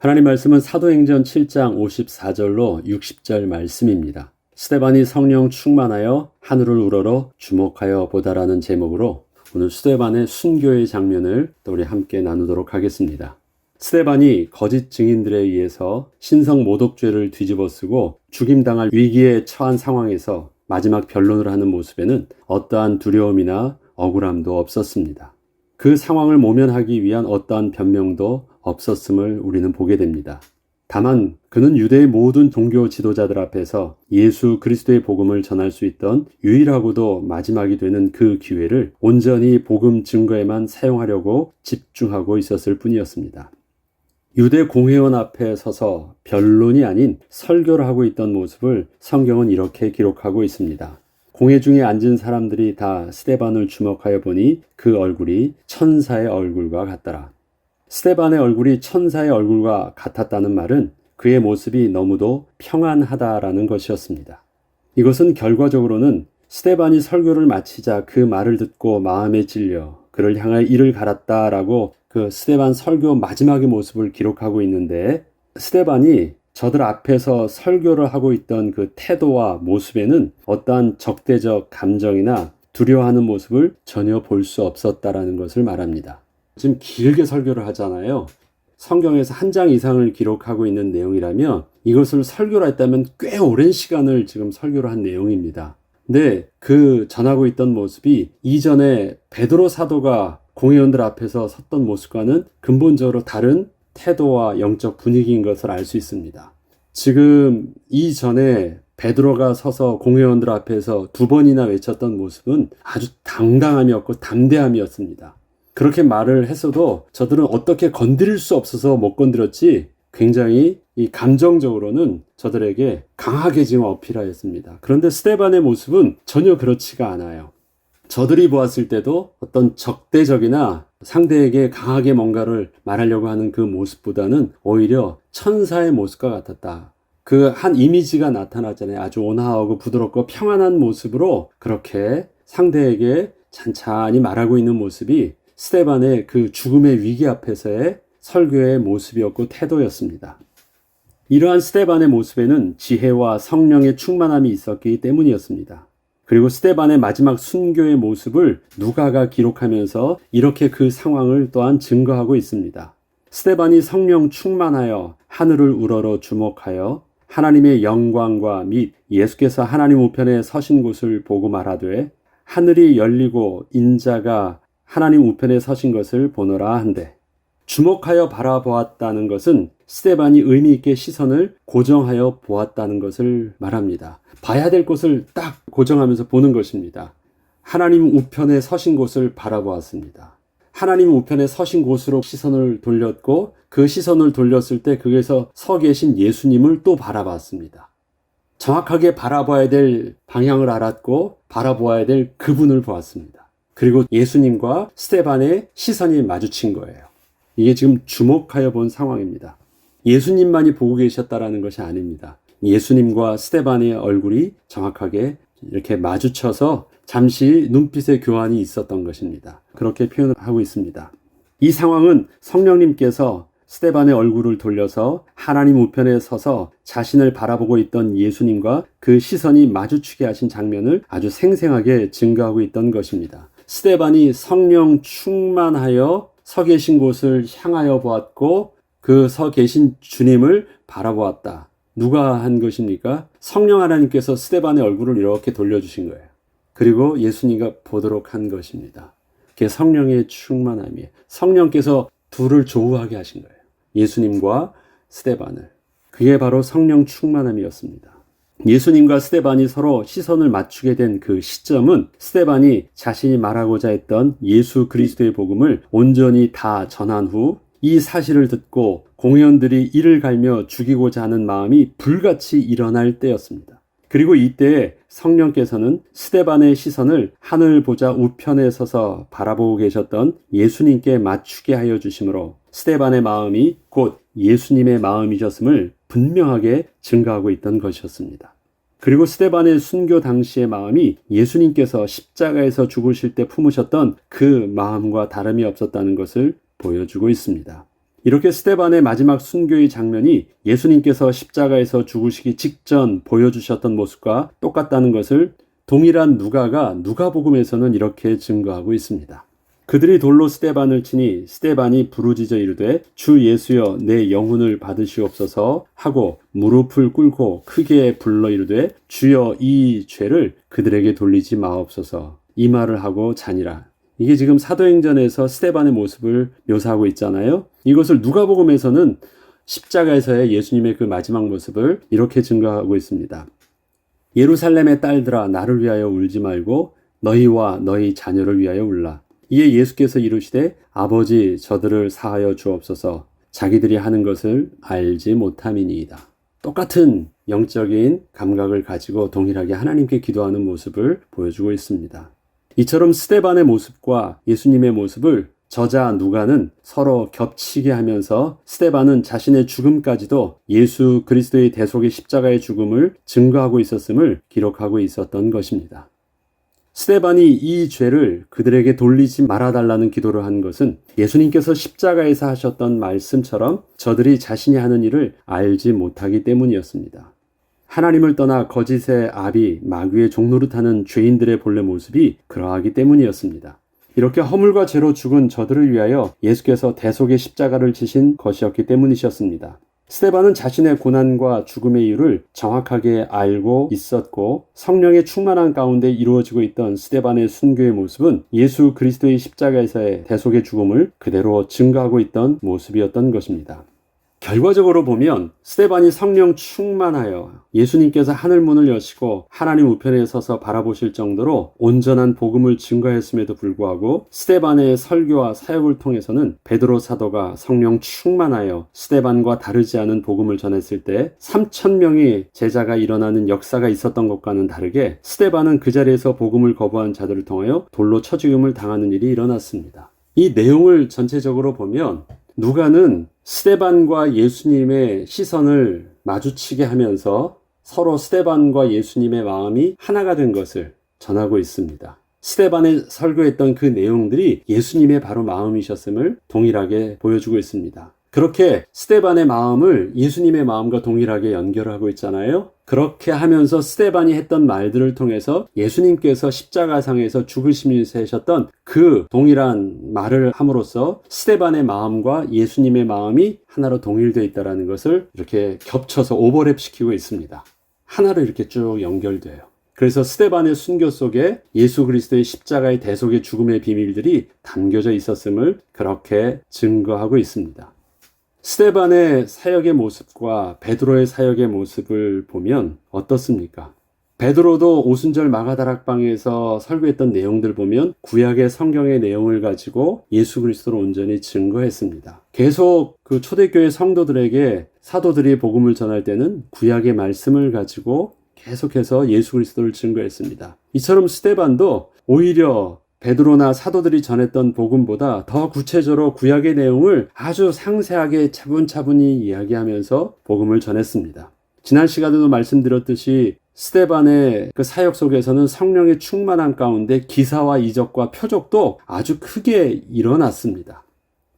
하나님 말씀은 사도행전 7장 54절로 60절 말씀입니다. 스데반이 성령 충만하여 하늘을 우러러 주목하여 보다라는 제목으로 오늘 스데반의 순교의 장면을 또 우리 함께 나누도록 하겠습니다. 스데반이 거짓 증인들에 의해서 신성 모독죄를 뒤집어쓰고 죽임당할 위기에 처한 상황에서 마지막 변론을 하는 모습에는 어떠한 두려움이나 억울함도 없었습니다. 그 상황을 모면하기 위한 어떠한 변명도 없었음을 우리는 보게 됩니다. 다만 그는 유대의 모든 종교 지도자들 앞에서 예수 그리스도의 복음을 전할 수 있던 유일하고도 마지막이 되는 그 기회를 온전히 복음 증거에만 사용하려고 집중하고 있었을 뿐이었습니다. 유대 공회원 앞에 서서 변론이 아닌 설교를 하고 있던 모습을 성경은 이렇게 기록하고 있습니다. 공회 중에 앉은 사람들이 다 스데반을 주목하여 보니 그 얼굴이 천사의 얼굴과 같더라. 스데반의 얼굴이 천사의 얼굴과 같았다는 말은 그의 모습이 너무도 평안하다라는 것이었습니다. 이것은 결과적으로는 스데반이 설교를 마치자 그 말을 듣고 마음에 찔려 그를 향하여 이를 갈았다라고 그 스데반 설교 마지막의 모습을 기록하고 있는데, 스데반이 저들 앞에서 설교를 하고 있던 그 태도와 모습에는 어떠한 적대적 감정이나 두려워하는 모습을 전혀 볼 수 없었다라는 것을 말합니다. 지금 길게 설교를 하잖아요. 성경에서 한 장 이상을 기록하고 있는 내용이라면 이것을 설교를 했다면 꽤 오랜 시간을 지금 설교를 한 내용입니다. 근데 그 전하고 있던 모습이 이전에 베드로 사도가 공회원들 앞에서 섰던 모습과는 근본적으로 다른 태도와 영적 분위기인 것을 알 수 있습니다. 지금 이전에 베드로가 서서 공회원들 앞에서 2번이나 외쳤던 모습은 아주 당당함이었고 담대함이었습니다. 그렇게 말을 했어도 저들은 어떻게 건드릴 수 없어서 못 건드렸지 굉장히 이 감정적으로는 저들에게 강하게 지금 어필하였습니다. 그런데 스데반의 모습은 전혀 그렇지가 않아요. 저들이 보았을 때도 어떤 적대적이나 상대에게 강하게 뭔가를 말하려고 하는 그 모습보다는 오히려 천사의 모습과 같았다. 그 한 이미지가 나타나잖아요. 아주 온화하고 부드럽고 평안한 모습으로 그렇게 상대에게 찬찬히 말하고 있는 모습이 스데반의 그 죽음의 위기 앞에서의 설교의 모습이었고 태도였습니다. 이러한 스데반의 모습에는 지혜와 성령의 충만함이 있었기 때문이었습니다. 그리고 스데반의 마지막 순교의 모습을 누가가 기록하면서 이렇게 그 상황을 또한 증거하고 있습니다. 스데반이 성령 충만하여 하늘을 우러러 주목하여 하나님의 영광과 및 예수께서 하나님 우편에 서신 곳을 보고 말하되 하늘이 열리고 인자가 하나님 우편에 서신 것을 보노라 한대. 주목하여 바라보았다는 것은 스데반이 의미 있게 시선을 고정하여 보았다는 것을 말합니다. 봐야 될 곳을 딱 고정하면서 보는 것입니다. 하나님 우편에 서신 곳을 바라보았습니다. 하나님 우편에 서신 곳으로 시선을 돌렸고 그 시선을 돌렸을 때 거기에서 서 계신 예수님을 또 바라봤습니다. 정확하게 바라봐야 될 방향을 알았고 바라보아야 될 그분을 보았습니다. 그리고 예수님과 스데반의 시선이 마주친 거예요. 이게 지금 주목하여 본 상황입니다. 예수님만이 보고 계셨다라는 것이 아닙니다. 예수님과 스데반의 얼굴이 정확하게 이렇게 마주쳐서 잠시 눈빛의 교환이 있었던 것입니다. 그렇게 표현하고 있습니다. 이 상황은 성령님께서 스데반의 얼굴을 돌려서 하나님 우편에 서서 자신을 바라보고 있던 예수님과 그 시선이 마주치게 하신 장면을 아주 생생하게 증거하고 있던 것입니다. 스데반이 성령 충만하여 서 계신 곳을 향하여 보았고 그 서 계신 주님을 바라보았다. 누가 한 것입니까? 성령 하나님께서 스데반의 얼굴을 이렇게 돌려주신 거예요. 그리고 예수님과 보도록 한 것입니다. 그게 성령의 충만함이에요. 성령께서 둘을 조우하게 하신 거예요. 예수님과 스데반을. 그게 바로 성령 충만함이었습니다. 예수님과 스데반이 서로 시선을 맞추게 된 그 시점은 스데반이 자신이 말하고자 했던 예수 그리스도의 복음을 온전히 다 전한 후 이 사실을 듣고 공회원들이 이를 갈며 죽이고자 하는 마음이 불같이 일어날 때였습니다. 그리고 이때에 성령께서는 스데반의 시선을 하늘 보좌 우편에 서서 바라보고 계셨던 예수님께 맞추게 하여 주심으로 스데반의 마음이 곧 예수님의 마음이셨음을 분명하게 증거하고 있던 것이었습니다. 그리고 스데반의 순교 당시의 마음이 예수님께서 십자가에서 죽으실 때 품으셨던 그 마음과 다름이 없었다는 것을 보여주고 있습니다. 이렇게 스데반의 마지막 순교의 장면이 예수님께서 십자가에서 죽으시기 직전 보여주셨던 모습과 똑같다는 것을 동일한 누가가 누가복음에서는 이렇게 증거하고 있습니다. 그들이 돌로 스데반을 치니 스데반이 부르짖어 이르되 주 예수여 내 영혼을 받으시옵소서 하고 무릎을 꿇고 크게 불러 이르되 주여 이 죄를 그들에게 돌리지 마옵소서 이 말을 하고 자니라. 이게 지금 사도행전에서 스데반의 모습을 묘사하고 있잖아요. 이것을 누가복음에서는 십자가에서의 예수님의 그 마지막 모습을 이렇게 증거하고 있습니다. 예루살렘의 딸들아 나를 위하여 울지 말고 너희와 너희 자녀를 위하여 울라. 이에 예수께서 이르시되 아버지 저들을 사하여 주옵소서 자기들이 하는 것을 알지 못함이니이다. 똑같은 영적인 감각을 가지고 동일하게 하나님께 기도하는 모습을 보여주고 있습니다. 이처럼 스데반의 모습과 예수님의 모습을 저자 누가는 서로 겹치게 하면서 스데반은 자신의 죽음까지도 예수 그리스도의 대속의 십자가의 죽음을 증거하고 있었음을 기록하고 있었던 것입니다. 스데반이 이 죄를 그들에게 돌리지 말아달라는 기도를 한 것은 예수님께서 십자가에서 하셨던 말씀처럼 저들이 자신이 하는 일을 알지 못하기 때문이었습니다. 하나님을 떠나 거짓의 아비 마귀의 종노릇하는 죄인들의 본래 모습이 그러하기 때문이었습니다. 이렇게 허물과 죄로 죽은 저들을 위하여 예수께서 대속의 십자가를 지신 것이었기 때문이셨습니다. 스데반은 자신의 고난과 죽음의 이유를 정확하게 알고 있었고 성령의 충만한 가운데 이루어지고 있던 스데반의 순교의 모습은 예수 그리스도의 십자가에서의 대속의 죽음을 그대로 증거하고 있던 모습이었던 것입니다. 결과적으로 보면 스데반이 성령 충만하여 예수님께서 하늘문을 여시고 하나님 우편에 서서 바라보실 정도로 온전한 복음을 증거했음에도 불구하고 스데반의 설교와 사역을 통해서는 베드로 사도가 성령 충만하여 스데반과 다르지 않은 복음을 전했을 때 3,000명의 제자가 일어나는 역사가 있었던 것과는 다르게 스데반은 그 자리에서 복음을 거부한 자들을 통하여 돌로 쳐 죽임을 당하는 일이 일어났습니다. 이 내용을 전체적으로 보면 누가는 스데반과 예수님의 시선을 마주치게 하면서 서로 스데반과 예수님의 마음이 하나가 된 것을 전하고 있습니다. 스데반에 설교했던 그 내용들이 예수님의 바로 마음이셨음을 동일하게 보여주고 있습니다. 그렇게 스데반의 마음을 예수님의 마음과 동일하게 연결하고 있잖아요. 그렇게 하면서 스데반이 했던 말들을 통해서 예수님께서 십자가상에서 죽으시면서 하셨던 그 동일한 말을 함으로써 스데반의 마음과 예수님의 마음이 하나로 동일되어 있다는 것을 이렇게 겹쳐서 오버랩시키고 있습니다. 하나로 이렇게 쭉 연결돼요. 그래서 스데반의 순교 속에 예수 그리스도의 십자가의 대속의 죽음의 비밀들이 담겨져 있었음을 그렇게 증거하고 있습니다. 스데반의 사역의 모습과 베드로의 사역의 모습을 보면 어떻습니까? 베드로도 오순절 마가다락방에서 설교했던 내용들 보면 구약의 성경의 내용을 가지고 예수 그리스도를 온전히 증거했습니다. 계속 그 초대교회 성도들에게 사도들이 복음을 전할 때는 구약의 말씀을 가지고 계속해서 예수 그리스도를 증거했습니다. 이처럼 스데반도 오히려 베드로나 사도들이 전했던 복음보다 더 구체적으로 구약의 내용을 아주 상세하게 차분차분히 이야기하면서 복음을 전했습니다. 지난 시간에도 말씀드렸듯이 스데반의 그 사역 속에서는 성령의 충만한 가운데 기사와 이적과 표적도 아주 크게 일어났습니다.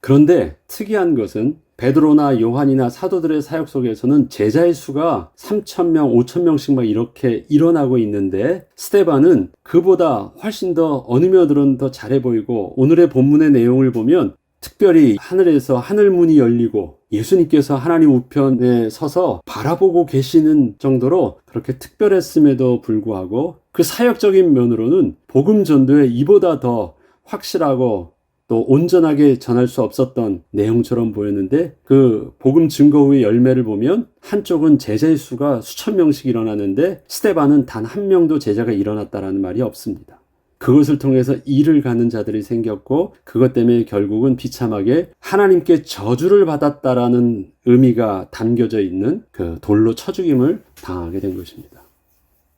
그런데 특이한 것은 베드로나 요한이나 사도들의 사역 속에서는 제자의 수가 3,000명, 5,000명씩 막 이렇게 일어나고 있는데 스데반은 그보다 훨씬 더 어느 면으로는 더 잘해 보이고 오늘의 본문의 내용을 보면 특별히 하늘에서 하늘문이 열리고 예수님께서 하나님 우편에 서서 바라보고 계시는 정도로 그렇게 특별했음에도 불구하고 그 사역적인 면으로는 복음 전도에 이보다 더 확실하고 또 온전하게 전할 수 없었던 내용처럼 보였는데 그 복음 증거 후의 열매를 보면 한쪽은 제자의 수가 수천 명씩 일어나는데 스데반은 단 한 명도 제자가 일어났다라는 말이 없습니다. 그것을 통해서 일을 가는 자들이 생겼고 그것 때문에 결국은 비참하게 하나님께 저주를 받았다라는 의미가 담겨져 있는 그 돌로 쳐 죽임을 당하게 된 것입니다.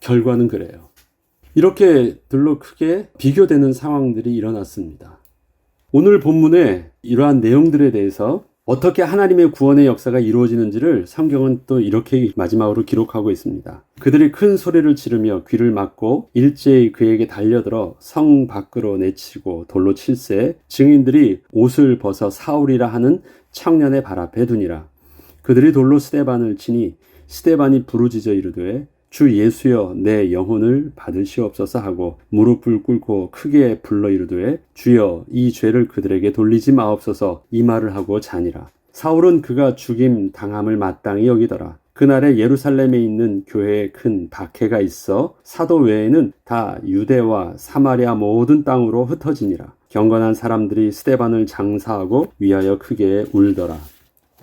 결과는 그래요. 이렇게 들로 크게 비교되는 상황들이 일어났습니다. 오늘 본문의 이러한 내용들에 대해서 어떻게 하나님의 구원의 역사가 이루어지는지를 성경은 또 이렇게 마지막으로 기록하고 있습니다. 그들이 큰 소리를 지르며 귀를 막고 일제히 그에게 달려들어 성 밖으로 내치고 돌로 칠세 증인들이 옷을 벗어 사울이라 하는 청년의 발 앞에 두니라. 그들이 돌로 스데반을 치니 스데반이 부르짖어 이르되 주 예수여 내 영혼을 받으시옵소서 하고 무릎을 꿇고 크게 불러 이르되 주여 이 죄를 그들에게 돌리지 마옵소서 이 말을 하고 자니라. 사울은 그가 죽임 당함을 마땅히 여기더라. 그날에 예루살렘에 있는 교회에 큰 박해가 있어 사도 외에는 다 유대와 사마리아 모든 땅으로 흩어지니라. 경건한 사람들이 스데반을 장사하고 위하여 크게 울더라.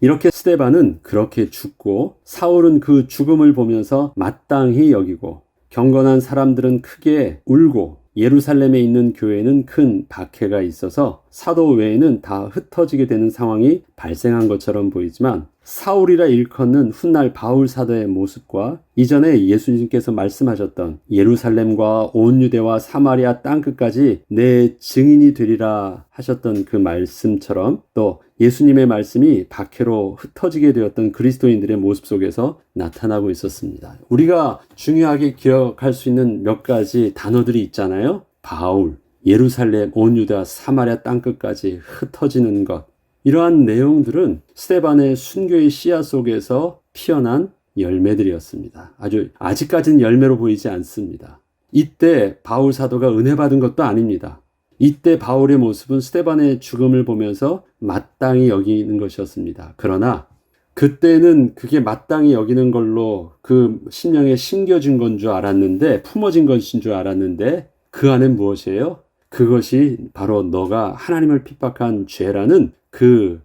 이렇게 스데반은 그렇게 죽고 사울은 그 죽음을 보면서 마땅히 여기고 경건한 사람들은 크게 울고 예루살렘에 있는 교회는 큰 박해가 있어서 사도 외에는 다 흩어지게 되는 상황이 발생한 것처럼 보이지만 사울이라 일컫는 훗날 바울 사도의 모습과 이전에 예수님께서 말씀하셨던 예루살렘과 온 유대와 사마리아 땅끝까지 내 증인이 되리라 하셨던 그 말씀처럼 또 예수님의 말씀이 박해로 흩어지게 되었던 그리스도인들의 모습 속에서 나타나고 있었습니다. 우리가 중요하게 기억할 수 있는 몇 가지 단어들이 있잖아요. 바울, 예루살렘, 온 유대와 사마리아 땅끝까지 흩어지는 것. 이러한 내용들은 스데반의 순교의 씨앗 속에서 피어난 열매들이었습니다. 아직까지는 열매로 보이지 않습니다. 이때 바울 사도가 은혜 받은 것도 아닙니다. 이때 바울의 모습은 스데반의 죽음을 보면서 마땅히 여기는 것이었습니다. 그러나 그때는 그게 마땅히 여기는 걸로 그 심령에 심겨진 건 줄 알았는데, 품어진 것인 줄 알았는데 그 안엔 무엇이에요? 그것이 바로 너가 하나님을 핍박한 죄라는 그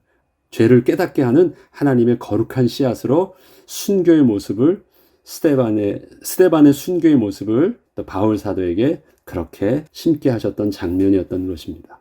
죄를 깨닫게 하는 하나님의 거룩한 씨앗으로 순교의 모습을 스데반의 순교의 모습을 또 바울 사도에게 그렇게 심게 하셨던 장면이었던 것입니다.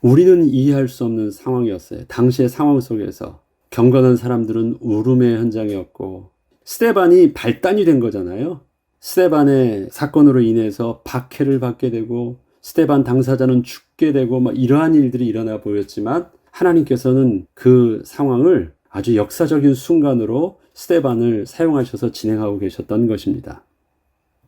우리는 이해할 수 없는 상황이었어요. 당시의 상황 속에서 경건한 사람들은 울음의 현장이었고 스데반이 발단이 된 거잖아요. 스데반의 사건으로 인해서 박해를 받게 되고 스데반 당사자는 죽게 되고 이러한 일들이 일어나 보였지만 하나님께서는 그 상황을 아주 역사적인 순간으로 스데반을 사용하셔서 진행하고 계셨던 것입니다.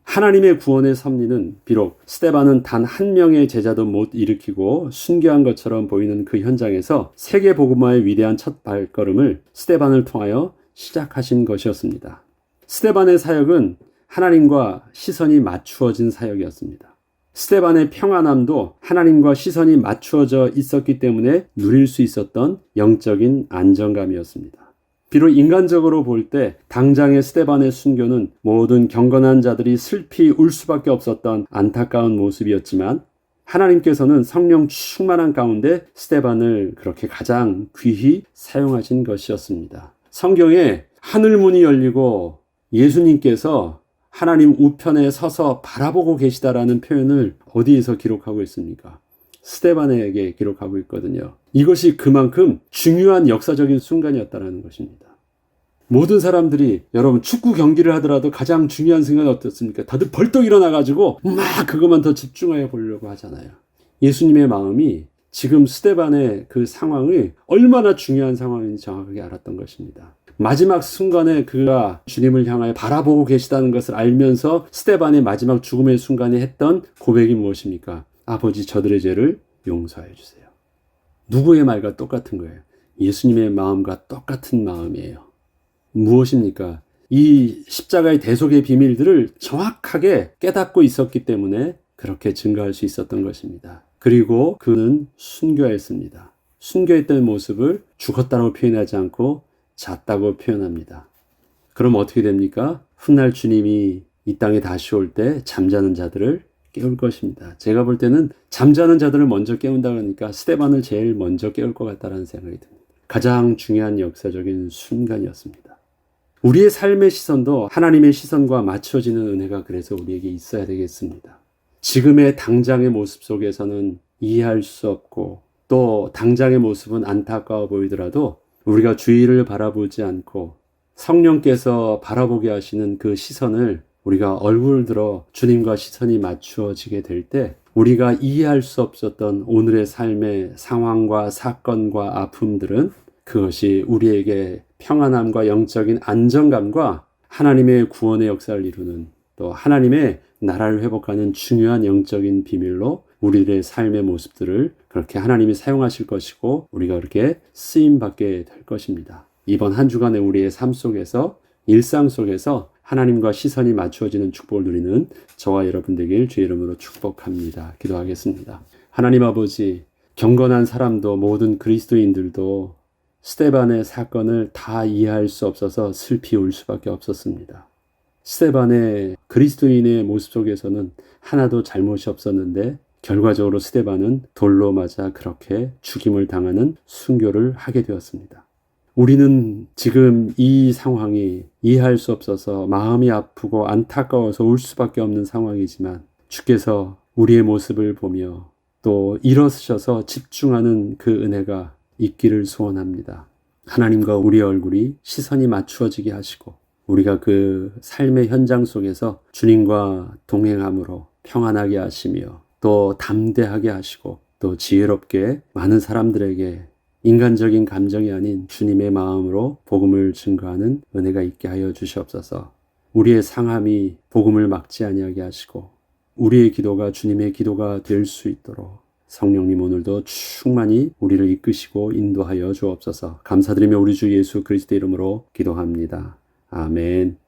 하나님의 구원의 섭리는 비록 스데반은 단 한 명의 제자도 못 일으키고 순교한 것처럼 보이는 그 현장에서 세계 복음화의 위대한 첫 발걸음을 스데반을 통하여 시작하신 것이었습니다. 스데반의 사역은 하나님과 시선이 맞추어진 사역이었습니다. 스데반의 평안함도 하나님과 시선이 맞추어져 있었기 때문에 누릴 수 있었던 영적인 안정감이었습니다. 비록 인간적으로 볼 때 당장의 스데반의 순교는 모든 경건한 자들이 슬피 울 수밖에 없었던 안타까운 모습이었지만 하나님께서는 성령 충만한 가운데 스데반을 그렇게 가장 귀히 사용하신 것이었습니다. 성경에 하늘문이 열리고 예수님께서 하나님 우편에 서서 바라보고 계시다라는 표현을 어디에서 기록하고 있습니까? 스데반에게 기록하고 있거든요. 이것이 그만큼 중요한 역사적인 순간이었다는 것입니다. 모든 사람들이 여러분 축구 경기를 하더라도 가장 중요한 순간이 어떻습니까? 다들 벌떡 일어나가지고 막 그것만 더 집중하여 보려고 하잖아요. 예수님의 마음이 지금 스데반의 그 상황이 얼마나 중요한 상황인지 정확하게 알았던 것입니다. 마지막 순간에 그가 주님을 향하여 바라보고 계시다는 것을 알면서 스데반의 마지막 죽음의 순간에 했던 고백이 무엇입니까? 아버지 저들의 죄를 용서해 주세요. 누구의 말과 똑같은 거예요? 예수님의 마음과 똑같은 마음이에요. 무엇입니까? 이 십자가의 대속의 비밀들을 정확하게 깨닫고 있었기 때문에 그렇게 증거할 수 있었던 것입니다. 그리고 그는 순교했습니다. 순교했던 모습을 죽었다고 표현하지 않고 잤다고 표현합니다. 그럼 어떻게 됩니까? 훗날 주님이 이 땅에 다시 올 때 잠자는 자들을 깨울 것입니다. 제가 볼 때는 잠자는 자들을 먼저 깨운다 그러니까 스데반을 제일 먼저 깨울 것 같다는 생각이 듭니다. 가장 중요한 역사적인 순간이었습니다. 우리의 삶의 시선도 하나님의 시선과 맞춰지는 은혜가 그래서 우리에게 있어야 되겠습니다. 지금의 당장의 모습 속에서는 이해할 수 없고 또 당장의 모습은 안타까워 보이더라도 우리가 주위를 바라보지 않고 성령께서 바라보게 하시는 그 시선을 우리가 얼굴 들어 주님과 시선이 맞추어지게 될 때 우리가 이해할 수 없었던 오늘의 삶의 상황과 사건과 아픔들은 그것이 우리에게 평안함과 영적인 안정감과 하나님의 구원의 역사를 이루는, 또 하나님의 나라를 회복하는 중요한 영적인 비밀로 우리들의 삶의 모습들을 그렇게 하나님이 사용하실 것이고, 우리가 그렇게 쓰임받게 될 것입니다. 이번 한 주간의 우리의 삶 속에서, 일상 속에서 하나님과 시선이 맞추어지는 축복을 누리는 저와 여러분 되길 주의 이름으로 축복합니다. 기도하겠습니다. 하나님 아버지, 경건한 사람도 모든 그리스도인들도 스데반의 사건을 다 이해할 수 없어서 슬피 울 수밖에 없었습니다. 스데반의 그리스도인의 모습 속에서는 하나도 잘못이 없었는데 결과적으로 스데반은 돌로 맞아 그렇게 죽임을 당하는 순교를 하게 되었습니다. 우리는 지금 이 상황이 이해할 수 없어서 마음이 아프고 안타까워서 울 수밖에 없는 상황이지만, 주께서 우리의 모습을 보며 또 일어서셔서 집중하는 그 은혜가 있기를 소원합니다. 하나님과 우리의 얼굴이 시선이 맞추어지게 하시고, 우리가 그 삶의 현장 속에서 주님과 동행함으로 평안하게 하시며, 또 담대하게 하시고, 또 지혜롭게 많은 사람들에게 인간적인 감정이 아닌 주님의 마음으로 복음을 증거하는 은혜가 있게 하여 주시옵소서. 우리의 상함이 복음을 막지 아니하게 하시고, 우리의 기도가 주님의 기도가 될 수 있도록 성령님 오늘도 충만히 우리를 이끄시고 인도하여 주옵소서. 감사드리며 우리 주 예수 그리스도 이름으로 기도합니다. 아멘.